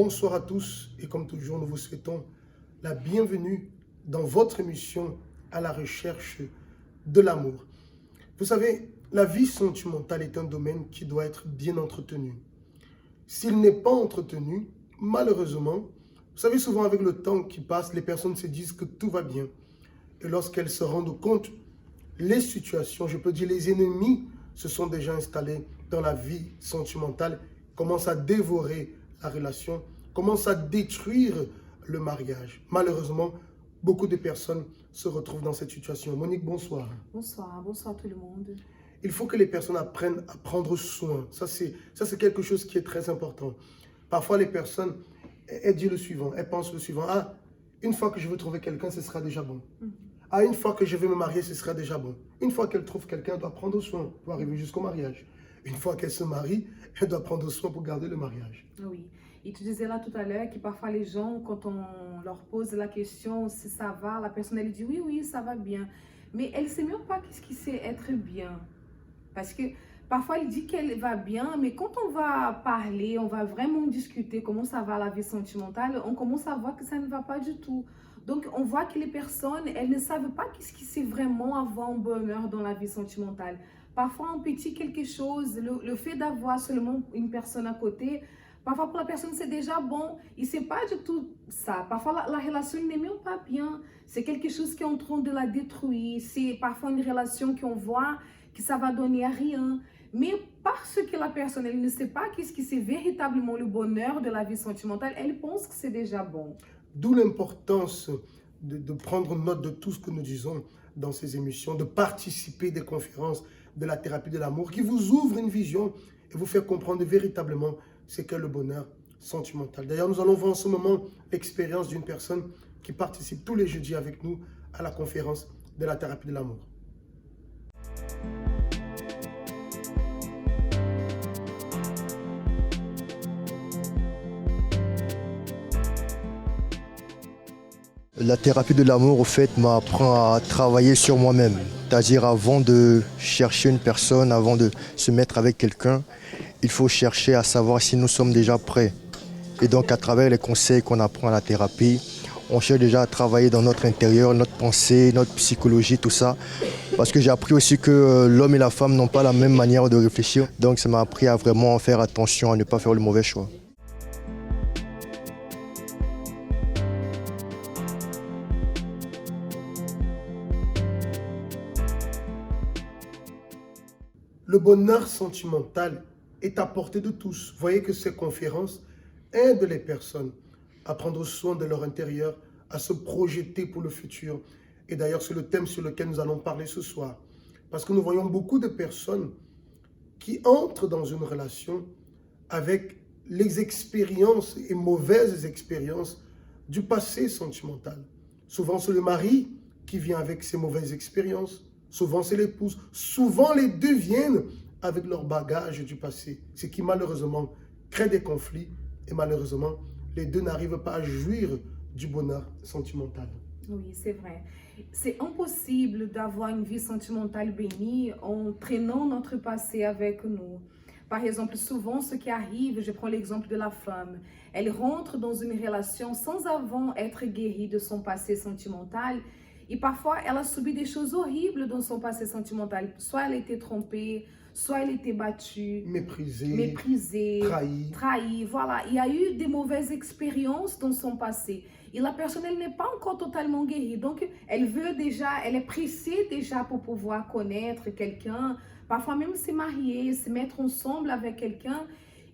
Bonsoir à tous et comme toujours, nous vous souhaitons la bienvenue dans votre émission à la recherche de l'amour. Vous savez, la vie sentimentale est un domaine qui doit être bien entretenu. S'il n'est pas entretenu, malheureusement, vous savez, souvent avec le temps qui passe, les personnes se disent que tout va bien. Et lorsqu'elles se rendent compte, les situations, je peux dire les ennemis, se sont déjà installés dans la vie sentimentale, commencent à dévorer la relation, commencent à détruire le mariage. Malheureusement, beaucoup de personnes se retrouvent dans cette situation. Monique, bonsoir. Bonsoir tout le monde. Il faut que les personnes apprennent à prendre soin. Ça, c'est quelque chose qui est très important. Parfois, les personnes, elles disent le suivant, elles pensent le suivant. Ah, une fois que je veux trouver quelqu'un, ce sera déjà bon. Ah, une fois que je vais me marier, ce sera déjà bon. Une fois qu'elle trouve quelqu'un, elle doit prendre soin pour arriver jusqu'au mariage. Une fois qu'elle se marie, elle doit prendre soin pour garder le mariage. Oui. Et tu disais là tout à l'heure que parfois les gens, quand on leur pose la question si ça va, la personne elle dit oui, ça va bien. Mais elle ne sait même pas qu'est-ce qui c'est être bien. Parce que parfois elle dit qu'elle va bien, mais quand on va parler, on va vraiment discuter comment ça va la vie sentimentale, on commence à voir que ça ne va pas du tout. Donc on voit que les personnes, elles ne savent pas qu'est-ce qui c'est vraiment avoir un bonheur dans la vie sentimentale. Parfois un petit quelque chose, le fait d'avoir seulement une personne à côté, parfois pour la personne c'est déjà bon, et c'est pas du tout ça. Parfois la relation n'est même pas bien, c'est quelque chose qui est en train de la détruire, c'est parfois une relation qu'on voit que ça va donner à rien. Mais parce que la personne elle ne sait pas qu'est-ce qui c'est véritablement le bonheur de la vie sentimentale, elle pense que c'est déjà bon. D'où l'importance de prendre note de tout ce que nous disons dans ces émissions, de participer des conférences de la thérapie de l'amour qui vous ouvre une vision et vous fait comprendre véritablement ce qu'est le bonheur sentimental. D'ailleurs, nous allons voir en ce moment l'expérience d'une personne qui participe tous les jeudis avec nous à la conférence de la thérapie de l'amour. La thérapie de l'amour, au fait, m'apprend à travailler sur moi-même. C'est-à-dire, avant de chercher une personne, avant de se mettre avec quelqu'un, il faut chercher à savoir si nous sommes déjà prêts. Et donc, à travers les conseils qu'on apprend à la thérapie, on cherche déjà à travailler dans notre intérieur, notre pensée, notre psychologie, tout ça. Parce que j'ai appris aussi que l'homme et la femme n'ont pas la même manière de réfléchir. Donc, ça m'a appris à vraiment faire attention, à ne pas faire le mauvais choix. Le bonheur sentimental est à portée de tous. Voyez que ces conférences aident les personnes à prendre soin de leur intérieur, à se projeter pour le futur. Et d'ailleurs, c'est le thème sur lequel nous allons parler ce soir. Parce que nous voyons beaucoup de personnes qui entrent dans une relation avec les expériences et mauvaises expériences du passé sentimental. Souvent, c'est le mari qui vient avec ses mauvaises expériences. Souvent, c'est l'épouse. Souvent, les deux viennent avec leur bagage du passé. Ce qui, malheureusement, crée des conflits. Et malheureusement, les deux n'arrivent pas à jouir du bonheur sentimental. Oui, c'est vrai. C'est impossible d'avoir une vie sentimentale bénie en traînant notre passé avec nous. Par exemple, souvent, ce qui arrive, je prends l'exemple de la femme, elle rentre dans une relation sans avant être guérie de son passé sentimental. Et parfois, elle a subi des choses horribles dans son passé sentimental. Soit elle a été trompée, soit elle a été battue, méprisée, trahie. Voilà, il y a eu des mauvaises expériences dans son passé. Et la personne, elle n'est pas encore totalement guérie. Donc, elle veut déjà, elle est pressée déjà pour pouvoir connaître quelqu'un. Parfois même se marier, se mettre ensemble avec quelqu'un.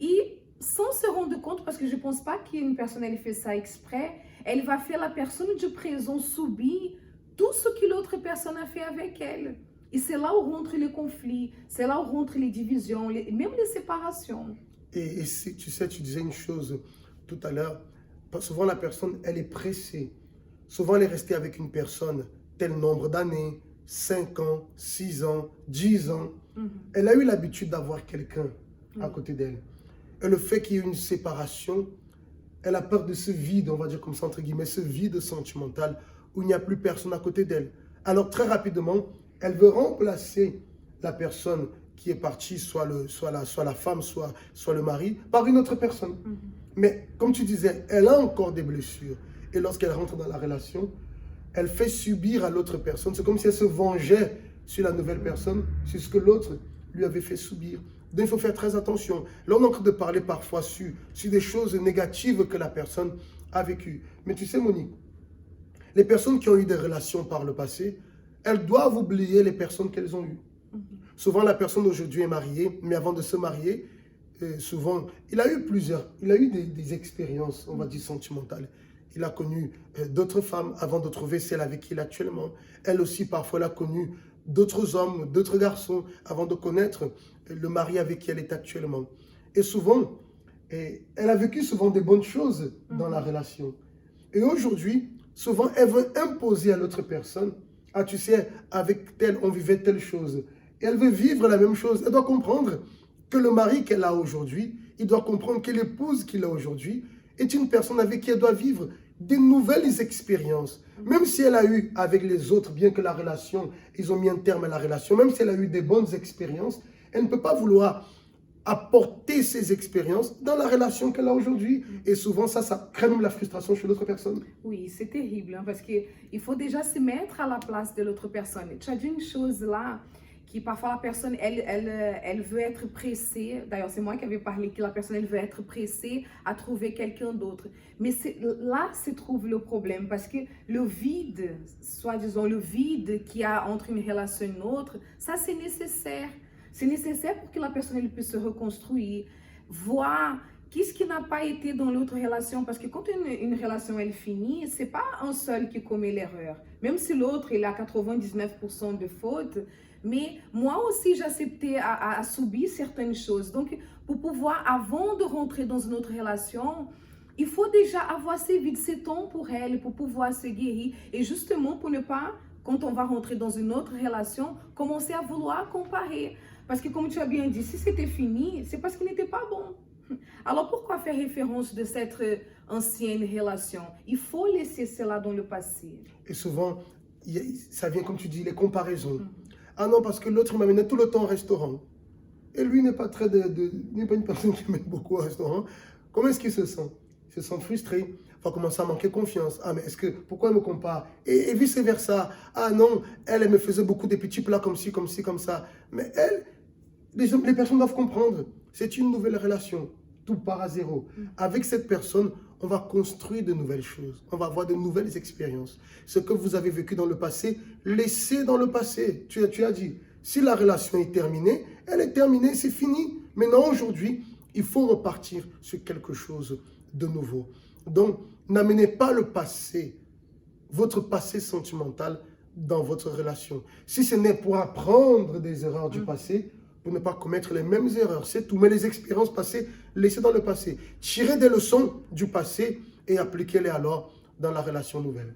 Et sans se rendre compte, parce que je ne pense pas qu'une personne, elle fait ça exprès, elle va faire la personne du présent subir tout ce que l'autre personne a fait avec elle. Et c'est là où rentrent les conflits, c'est là où rentrent les divisions, même les séparations. Et tu sais, tu disais une chose tout à l'heure. Souvent, la personne, elle est pressée. Souvent, elle est restée avec une personne tel nombre d'années, 5 ans, 6 ans, 10 ans. Elle a eu l'habitude d'avoir quelqu'un à côté d'elle. Et le fait qu'il y ait une séparation, elle a peur de ce vide, on va dire comme ça, entre guillemets, ce vide sentimental où il n'y a plus personne à côté d'elle. Alors très rapidement, elle veut remplacer la personne qui est partie, soit la femme, soit le mari, par une autre personne. Mais comme tu disais, elle a encore des blessures. Et lorsqu'elle rentre dans la relation, elle fait subir à l'autre personne. C'est comme si elle se vengeait sur la nouvelle personne, sur ce que l'autre lui avait fait subir. Donc il faut faire très attention. Là, on est en train de parler parfois sur des choses négatives que la personne a vécues. Mais tu sais, Monique, les personnes qui ont eu des relations par le passé, elles doivent oublier les personnes qu'elles ont eues. Souvent, la personne aujourd'hui est mariée, mais avant de se marier, souvent, il a eu des expériences, on va dire, sentimentales. Il a connu d'autres femmes avant de trouver celle avec qui il est actuellement. Elle aussi, parfois, elle a connu d'autres hommes, d'autres garçons, avant de connaître le mari avec qui elle est actuellement. Et souvent, elle a vécu souvent des bonnes choses dans la relation. Et aujourd'hui, souvent, elle veut imposer à l'autre personne, ah, tu sais, avec tel, on vivait telle chose. Et elle veut vivre la même chose. Elle doit comprendre que le mari qu'elle a aujourd'hui, il doit comprendre que l'épouse qu'il a aujourd'hui est une personne avec qui elle doit vivre des nouvelles expériences. Même si elle a eu avec les autres, bien que la relation, ils ont mis un terme à la relation, même si elle a eu des bonnes expériences, elle ne peut pas vouloir apporter ces expériences dans la relation qu'elle a aujourd'hui. Et souvent, ça crée même la frustration chez l'autre personne. Oui, c'est terrible, hein, parce qu'il faut déjà se mettre à la place de l'autre personne. Tu as dit une chose là, qui parfois la personne, elle veut être pressée. D'ailleurs, c'est moi qui avais parlé que la personne, elle veut être pressée à trouver quelqu'un d'autre. Mais là se trouve le problème, parce que le vide, soi-disant le vide qu'il y a entre une relation et une autre, ça c'est nécessaire. C'est nécessaire pour que la personne elle puisse se reconstruire, voir qu'est-ce qui n'a pas été dans l'autre relation. Parce que quand une relation elle finit, c'est pas un seul qui commet l'erreur. Même si l'autre il a 99% de fautes, mais moi aussi j'acceptais à subir certaines choses. Donc pour pouvoir, avant de rentrer dans une autre relation, il faut déjà avoir ces vides, ces temps pour elle, pour pouvoir se guérir. Et justement pour ne pas, quand on va rentrer dans une autre relation, commencer à vouloir comparer. Parce que comme tu as bien dit, si c'était fini, c'est parce qu'il n'était pas bon. Alors pourquoi faire référence de cette ancienne relation? Il faut laisser cela dans le passé. Et souvent, ça vient, comme tu dis, les comparaisons. Ah non, parce que l'autre m'amenait tout le temps au restaurant. Et lui n'est pas n'est pas une personne qui m'aide beaucoup au restaurant. Comment est-ce qu'il se sent? Il se sent frustré. Il va commencer à manquer confiance. Ah, mais pourquoi elle me compare? Et vice-versa. Ah non, elle me faisait beaucoup de petits plats comme ci, comme ci, comme ça. Mais les personnes doivent comprendre. C'est une nouvelle relation. Tout part à zéro. Avec cette personne, on va construire de nouvelles choses. On va avoir de nouvelles expériences. Ce que vous avez vécu dans le passé, laissez dans le passé. Tu as dit, si la relation est terminée, elle est terminée, c'est fini. Maintenant, aujourd'hui, il faut repartir sur quelque chose de nouveau. Donc, n'amenez pas le passé, votre passé sentimental, dans votre relation. Si ce n'est pour apprendre des erreurs du passé, pour ne pas commettre les mêmes erreurs, c'est tout. Mais les expériences passées, laissez dans le passé. Tirez des leçons du passé et appliquez-les alors dans la relation nouvelle.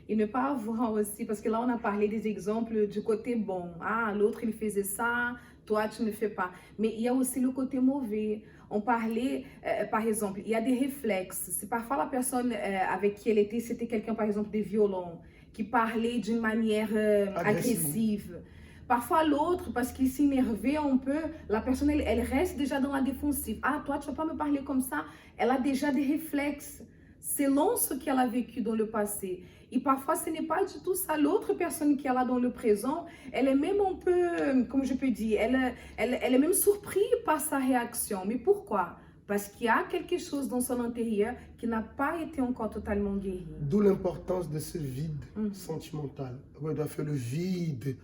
Et ne pas avoir aussi, parce que là on a parlé des exemples du côté bon. Ah, l'autre il faisait ça, toi tu ne fais pas. Mais il y a aussi le côté mauvais. On parlait, par exemple, il y a des réflexes. C'est parfois la personne avec qui elle était, c'était quelqu'un par exemple de violent, qui parlait d'une manière agressive. Parfois l'autre, parce qu'il s'énervait un peu, la personne, elle reste déjà dans la défensive. Ah, toi, tu ne vas pas me parler comme ça. Elle a déjà des réflexes selon ce qu'elle a vécu dans le passé. Et parfois, ce n'est pas du tout ça. L'autre personne qui est là dans le présent, elle est même un peu, comme je peux dire, elle est même surprise par sa réaction. Mais pourquoi? Parce qu'il y a quelque chose dans son intérieur qui n'a pas été encore totalement guéri. D'où l'importance de ce vide sentimental. Elle doit faire le vide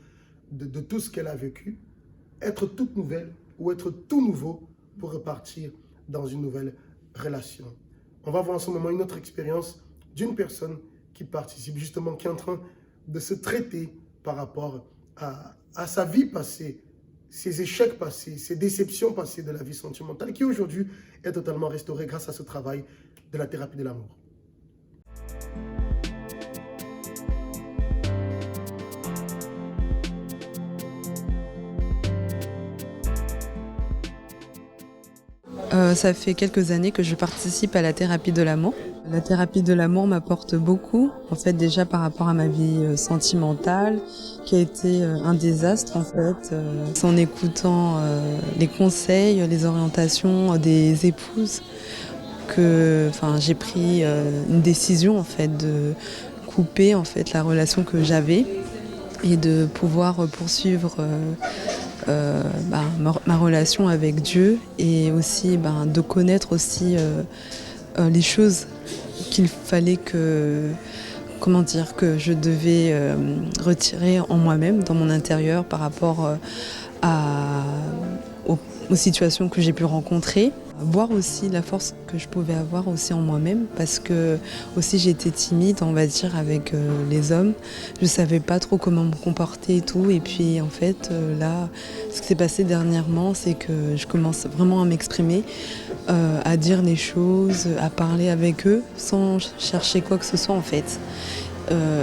de tout ce qu'elle a vécu, être toute nouvelle ou être tout nouveau pour repartir dans une nouvelle relation. On va voir en ce moment une autre expérience d'une personne qui participe justement, qui est en train de se traiter par rapport à sa vie passée, ses échecs passés, ses déceptions passées de la vie sentimentale, qui aujourd'hui est totalement restaurée grâce à ce travail de la thérapie de l'amour. Ça fait quelques années que je participe à la thérapie de l'amour. La thérapie de l'amour m'apporte beaucoup, en fait déjà par rapport à ma vie sentimentale, qui a été un désastre en fait. En écoutant les conseils, les orientations des épouses, que, j'ai pris une décision en fait de couper en fait la relation que j'avais et de pouvoir poursuivre ma relation avec Dieu et aussi de connaître aussi les choses qu'il fallait que je devais retirer en moi-même, dans mon intérieur par rapport aux situations que j'ai pu rencontrer. Voir aussi la force que je pouvais avoir aussi en moi-même parce que aussi j'étais timide, on va dire, avec les hommes. Je savais pas trop comment me comporter et tout. Et puis en fait, là, ce qui s'est passé dernièrement, c'est que je commence vraiment à m'exprimer, à dire les choses, à parler avec eux sans chercher quoi que ce soit en fait.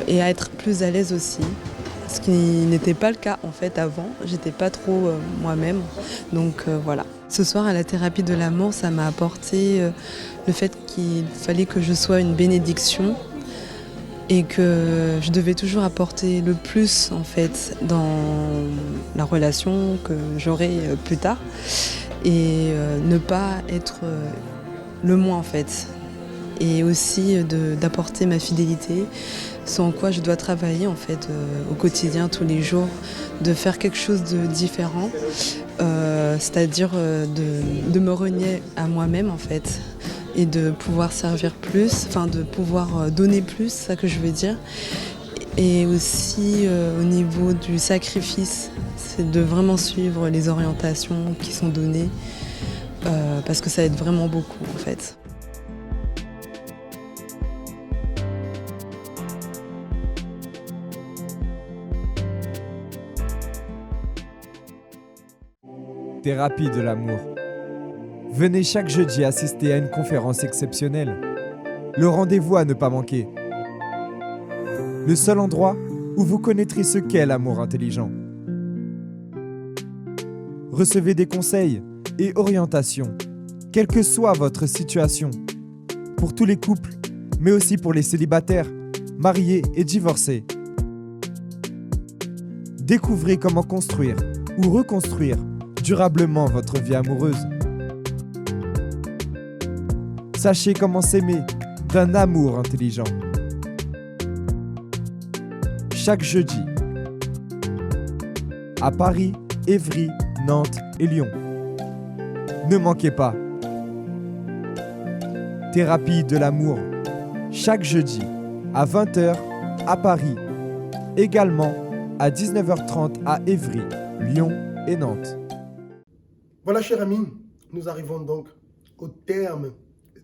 Et à être plus à l'aise aussi. Ce qui n'était pas le cas en fait avant, j'étais pas trop moi-même, donc voilà. Ce soir à la thérapie de l'amour, ça m'a apporté le fait qu'il fallait que je sois une bénédiction et que je devais toujours apporter le plus en fait dans la relation que j'aurai plus tard et ne pas être le moi en fait et aussi d'apporter ma fidélité. Sans quoi je dois travailler en fait au quotidien, tous les jours, de faire quelque chose de différent, c'est-à-dire de me renier à moi-même en fait et de pouvoir servir plus, de pouvoir donner plus, c'est ça que je veux dire. Et aussi au niveau du sacrifice, c'est de vraiment suivre les orientations qui sont données parce que ça aide vraiment beaucoup en fait. Thérapie de l'amour. Venez chaque jeudi assister à une conférence exceptionnelle. Le rendez-vous à ne pas manquer. Le seul endroit où vous connaîtrez ce qu'est l'amour intelligent. Recevez des conseils et orientations, quelle que soit votre situation. Pour tous les couples, mais aussi pour les célibataires, mariés et divorcés. Découvrez comment construire ou reconstruire durablement votre vie amoureuse. Sachez comment s'aimer d'un amour intelligent. Chaque jeudi, à Paris, Évry, Nantes et Lyon. Ne manquez pas. Thérapie de l'amour, chaque jeudi à 20h à Paris. Également à 19h30 à Évry, Lyon et Nantes. Voilà, chers amis, nous arrivons donc au terme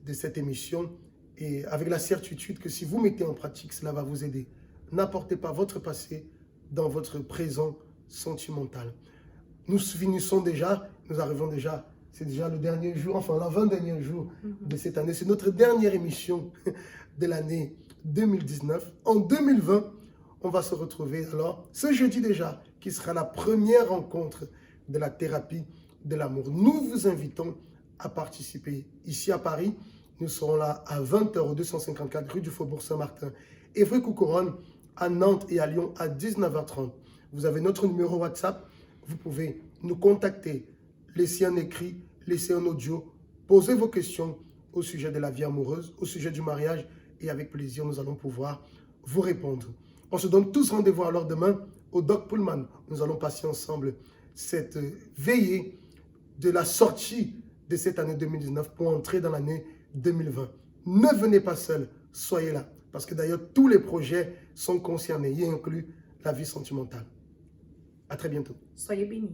de cette émission et avec la certitude que si vous mettez en pratique, cela va vous aider. N'apportez pas votre passé dans votre présent sentimental. Nous finissons déjà, nous arrivons déjà, c'est déjà le dernier jour, enfin l'avant-dernier jour de cette année. C'est notre dernière émission de l'année 2019. En 2020, on va se retrouver alors ce jeudi déjà, qui sera la première rencontre de la thérapie de l'amour. Nous vous invitons à participer ici à Paris. Nous serons là à 20h au 254 rue du Faubourg Saint-Martin, Évry-Couronne, à Nantes et à Lyon à 19h30. Vous avez notre numéro WhatsApp. Vous pouvez nous contacter, laisser un écrit, laisser un audio, poser vos questions au sujet de la vie amoureuse, au sujet du mariage et avec plaisir, nous allons pouvoir vous répondre. On se donne tous rendez-vous alors demain au Doc Pullman. Nous allons passer ensemble cette veillée de la sortie de cette année 2019 pour entrer dans l'année 2020. Ne venez pas seul, soyez là. Parce que d'ailleurs, tous les projets sont concernés, y inclus la vie sentimentale. À très bientôt. Soyez bénis.